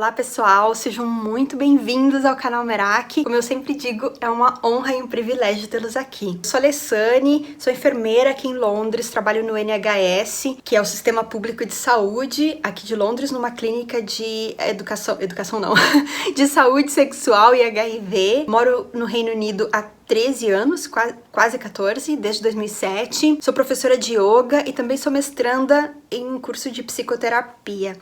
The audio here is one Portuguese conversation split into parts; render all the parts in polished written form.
Olá pessoal, sejam muito bem-vindos ao canal Merak. Como eu sempre digo, é uma honra e um privilégio tê-los aqui. Eu sou a Alessane, sou enfermeira aqui em Londres, trabalho no NHS, que é o Sistema Público de Saúde aqui de Londres, numa clínica de educação não, de saúde sexual e HIV. Moro no Reino Unido há 13 anos, quase 14, desde 2007. Sou professora de yoga e também sou mestranda em um curso de psicoterapia.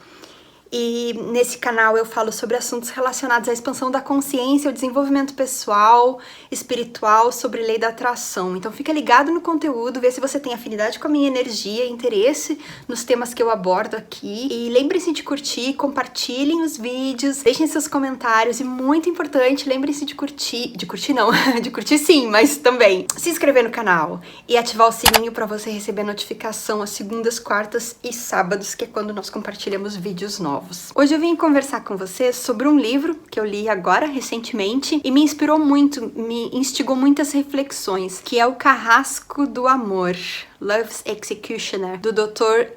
E nesse canal eu falo sobre assuntos relacionados à expansão da consciência, ao desenvolvimento pessoal, espiritual, sobre lei da atração. Então fica ligado no conteúdo, vê se você tem afinidade com a minha energia, interesse nos temas que eu abordo aqui. E lembrem-se de curtir, compartilhem os vídeos, deixem seus comentários e, muito importante, lembrem-se de curtir não, de curtir sim, mas também se inscrever no canal e ativar o sininho para você receber notificação às segundas, quartas e sábados, que é quando nós compartilhamos vídeos novos. Hoje eu vim conversar com vocês sobre um livro que eu li agora, recentemente, e me inspirou muito, me instigou muitas reflexões, que é O Carrasco do Amor, Love's Executioner, do Dr.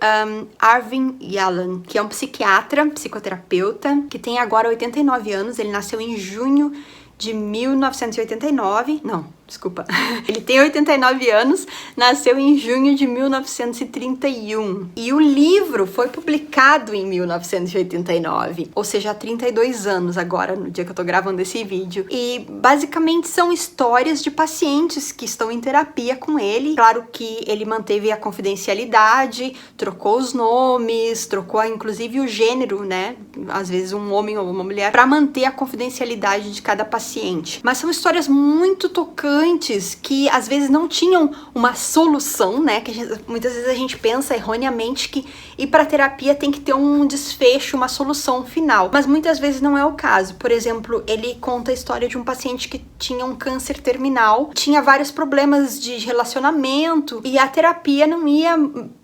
Arvin Yalom, que é um psiquiatra, psicoterapeuta, que tem agora 89 anos, ele nasceu em junho de 1989, ele tem 89 anos, nasceu em junho de 1931. E o livro foi publicado em 1989, ou seja, há 32 anos agora, no dia que eu tô gravando esse vídeo. E basicamente são histórias de pacientes que estão em terapia com ele. Claro que ele manteve a confidencialidade, trocou os nomes, trocou inclusive o gênero, né? Às vezes um homem ou uma mulher, para manter a confidencialidade de cada paciente. Mas são histórias muito tocantes, que às vezes não tinham uma solução, né? Que muitas vezes a gente pensa erroneamente que ir para terapia tem que ter um desfecho, uma solução final, mas muitas vezes não é o caso. Por exemplo, ele conta a história de um paciente que tinha um câncer terminal, tinha vários problemas de relacionamento e a terapia não ia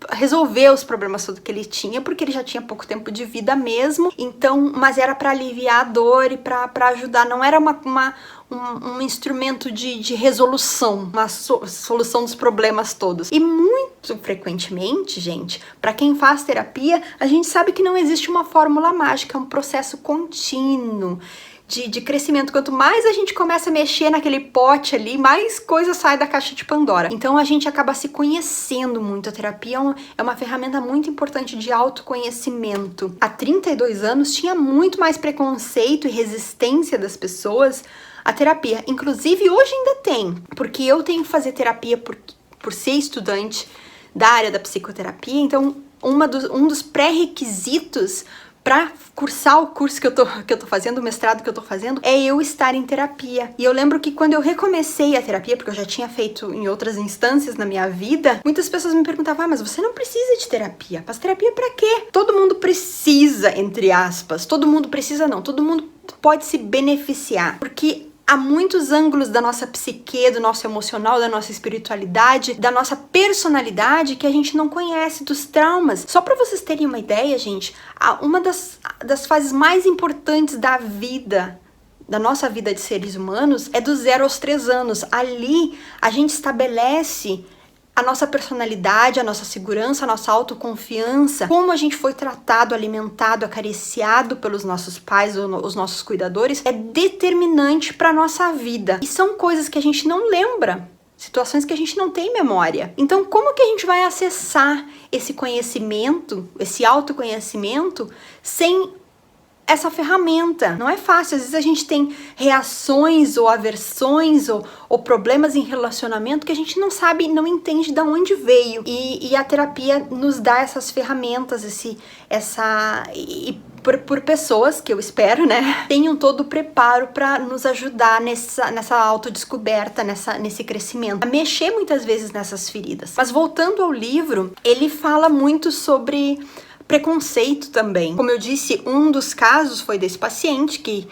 resolver os problemas todos que ele tinha, porque ele já tinha pouco tempo de vida mesmo. Então, mas era para aliviar a dor e para ajudar, não era um instrumento de resolução, uma solução dos problemas todos. E muito frequentemente, gente, para quem faz terapia, a gente sabe que não existe uma fórmula mágica, é um processo contínuo de crescimento. Quanto mais a gente começa a mexer naquele pote ali, mais coisa sai da caixa de Pandora. Então a gente acaba se conhecendo muito. A terapia é uma ferramenta muito importante de autoconhecimento. Há 32 anos tinha muito mais preconceito e resistência das pessoas à terapia. Inclusive hoje ainda tem, porque eu tenho que fazer terapia por ser estudante da área da psicoterapia. Então um dos pré-requisitos para cursar o curso que eu tô fazendo, o mestrado que eu tô fazendo, é eu estar em terapia. E eu lembro que quando eu recomecei a terapia, porque eu já tinha feito em outras instâncias na minha vida, muitas pessoas me perguntavam, mas você não precisa de terapia. Mas terapia pra quê? Todo mundo precisa, entre aspas. Todo mundo precisa não, todo mundo pode se beneficiar. Porque há muitos ângulos da nossa psique, do nosso emocional, da nossa espiritualidade, da nossa personalidade que a gente não conhece, dos traumas. Só para vocês terem uma ideia, gente, uma das fases mais importantes da vida, da nossa vida de seres humanos, é dos 0 aos 3 anos. Ali a gente estabelece a nossa personalidade, a nossa segurança, a nossa autoconfiança, como a gente foi tratado, alimentado, acariciado pelos nossos pais ou os nossos cuidadores, é determinante para nossa vida. E são coisas que a gente não lembra, situações que a gente não tem memória. Então, como que a gente vai acessar esse conhecimento, esse autoconhecimento, sem essa ferramenta? Não é fácil. Às vezes a gente tem reações ou aversões ou problemas em relacionamento que a gente não sabe, não entende de onde veio. E a terapia nos dá essas ferramentas, por pessoas que eu espero, né, tenham todo o preparo para nos ajudar nessa autodescoberta, nesse crescimento, a mexer muitas vezes nessas feridas. Mas voltando ao livro, ele fala muito sobre preconceito também. Como eu disse, um dos casos foi desse paciente que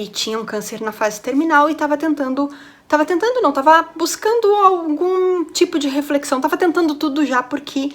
tinha um câncer na fase terminal e estava buscando algum tipo de reflexão, estava tentando tudo já porque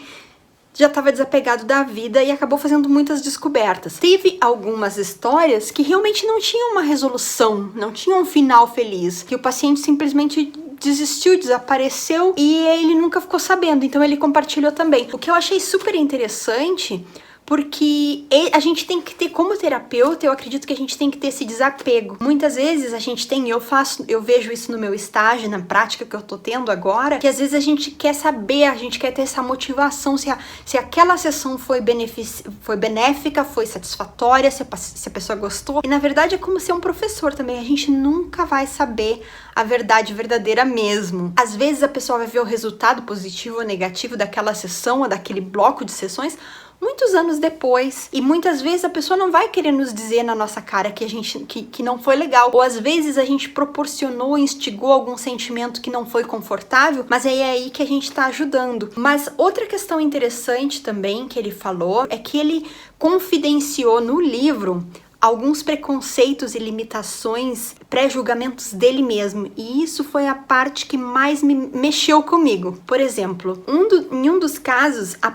já estava desapegado da vida e acabou fazendo muitas descobertas. Teve algumas histórias que realmente não tinham uma resolução, não tinham um final feliz, que o paciente simplesmente desistiu, desapareceu e ele nunca ficou sabendo, então ele compartilhou também. O que eu achei super interessante, porque a gente tem que ter, como terapeuta, eu acredito que a gente tem que ter esse desapego. Muitas vezes a gente tem, eu vejo isso no meu estágio, na prática que eu tô tendo agora, que às vezes a gente quer saber, a gente quer ter essa motivação, se aquela sessão foi benéfica, foi satisfatória, se a pessoa gostou. E na verdade é como ser um professor também, a gente nunca vai saber a verdade verdadeira mesmo. Às vezes a pessoa vai ver o resultado positivo ou negativo daquela sessão ou daquele bloco de sessões muitos anos depois, e muitas vezes a pessoa não vai querer nos dizer na nossa cara que não foi legal, ou às vezes a gente proporcionou, instigou algum sentimento que não foi confortável, mas é aí que a gente tá ajudando. Mas outra questão interessante também que ele falou é que ele confidenciou no livro alguns preconceitos e limitações, pré-julgamentos dele mesmo, e isso foi a parte que mais me mexeu comigo. Por exemplo, em um dos casos, a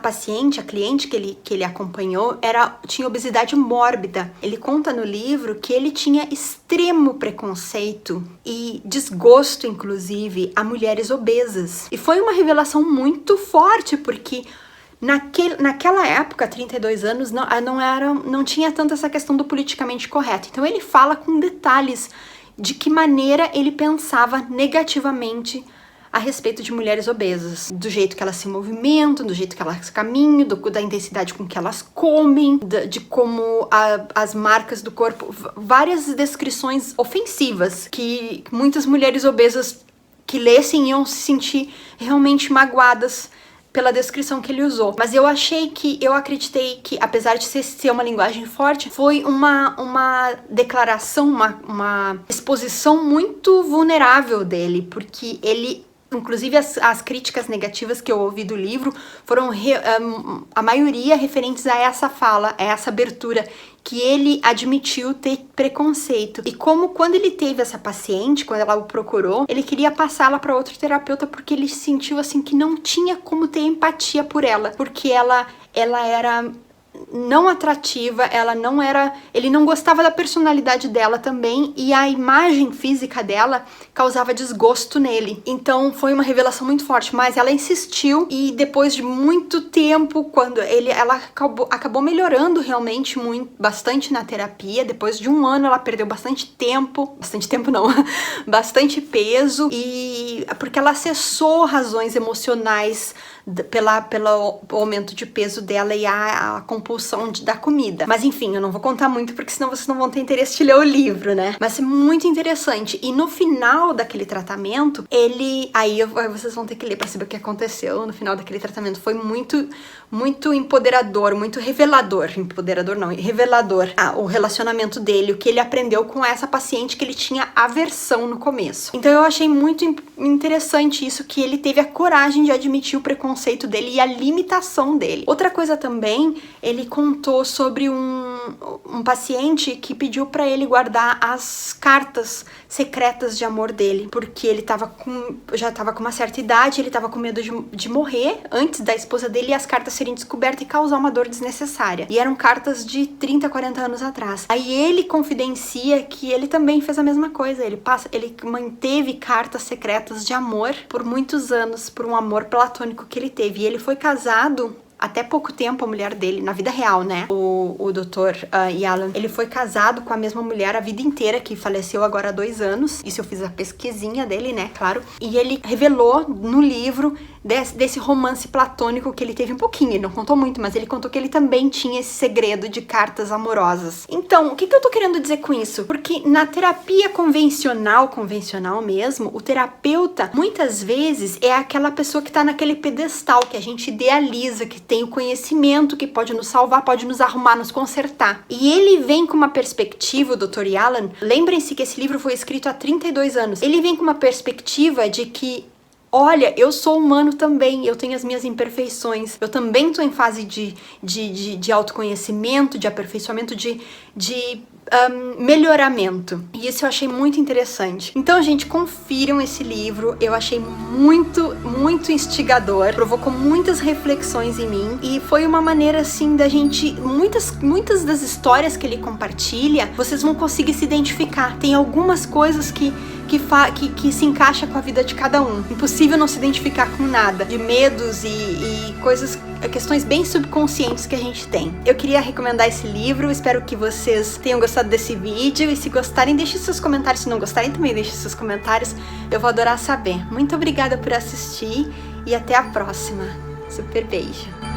cliente que ele acompanhou, tinha obesidade mórbida. Ele conta no livro que ele tinha extremo preconceito e desgosto, inclusive, a mulheres obesas. E foi uma revelação muito forte, porque naquela época, 32 anos, não tinha tanto essa questão do politicamente correto. Então ele fala com detalhes de que maneira ele pensava negativamente a respeito de mulheres obesas. Do jeito que elas se movimentam, do jeito que elas caminham, da intensidade com que elas comem, de como as marcas do corpo, várias descrições ofensivas que muitas mulheres obesas que lessem iam se sentir realmente magoadas pela descrição que ele usou. Mas eu acreditei que, apesar de ser uma linguagem forte, foi uma declaração, uma exposição muito vulnerável dele, porque ele, inclusive as críticas negativas que eu ouvi do livro foram a maioria referentes a essa fala, a essa abertura, que ele admitiu ter preconceito. E como quando ele teve essa paciente, quando ela o procurou, ele queria passá-la para outro terapeuta porque ele sentiu assim que não tinha como ter empatia por ela, porque ela era não atrativa, ele não gostava da personalidade dela também, e a imagem física dela causava desgosto nele. Então foi uma revelação muito forte, mas ela insistiu, e depois de muito tempo, quando ela acabou melhorando realmente bastante na terapia. Depois de um ano ela perdeu bastante peso, e porque ela acessou razões emocionais pelo aumento de peso dela e a compulsão da comida. Mas enfim, eu não vou contar muito, porque senão vocês não vão ter interesse de ler o livro, né? Mas é muito interessante. E no final daquele tratamento, aí vocês vão ter que ler pra saber o que aconteceu no final daquele tratamento. Foi muito, muito empoderador, muito revelador. Revelador. O relacionamento dele, o que ele aprendeu com essa paciente que ele tinha aversão no começo. Então eu achei muito interessante isso, que ele teve a coragem de admitir o preconceito dele e a limitação dele. Outra coisa também, ele contou sobre um paciente que pediu pra ele guardar as cartas secretas de amor dele, porque ele já tava com uma certa idade, ele tava com medo de morrer antes da esposa dele e as cartas serem descobertas e causar uma dor desnecessária. E eram cartas de 30, 40 anos atrás. Aí ele confidencia que ele também fez a mesma coisa. Ele manteve cartas secretas de amor por muitos anos, por um amor platônico que ele teve. E ele foi casado até pouco tempo, a mulher dele, na vida real, né? O Dr. Yalan, ele foi casado com a mesma mulher a vida inteira, que faleceu agora há 2 anos. Isso eu fiz a pesquisinha dele, né? Claro. E ele revelou no livro desse romance platônico que ele teve um pouquinho. Ele não contou muito, mas ele contou que ele também tinha esse segredo de cartas amorosas. Então, o que eu tô querendo dizer com isso? Porque na terapia convencional mesmo, o terapeuta, muitas vezes, é aquela pessoa que tá naquele pedestal que a gente idealiza, que tem o conhecimento, que pode nos salvar, pode nos arrumar, nos consertar. E ele vem com uma perspectiva, o Dr. Yalan, lembrem-se que esse livro foi escrito há 32 anos, ele vem com uma perspectiva de que, olha, eu sou humano também, eu tenho as minhas imperfeições, eu também estou em fase de autoconhecimento, de aperfeiçoamento, de melhoramento. E isso eu achei muito interessante. Então, gente, confiram esse livro. Eu achei muito, muito instigador. Provocou muitas reflexões em mim. E foi uma maneira, assim, da gente... Muitas das histórias que ele compartilha, vocês vão conseguir se identificar. Tem algumas coisas que que se encaixa com a vida de cada um. Impossível não se identificar com nada, de medos e coisas, questões bem subconscientes que a gente tem. Eu queria recomendar esse livro, espero que vocês tenham gostado desse vídeo, e se gostarem, deixem seus comentários, se não gostarem também deixem seus comentários, eu vou adorar saber. Muito obrigada por assistir e até a próxima. Super beijo!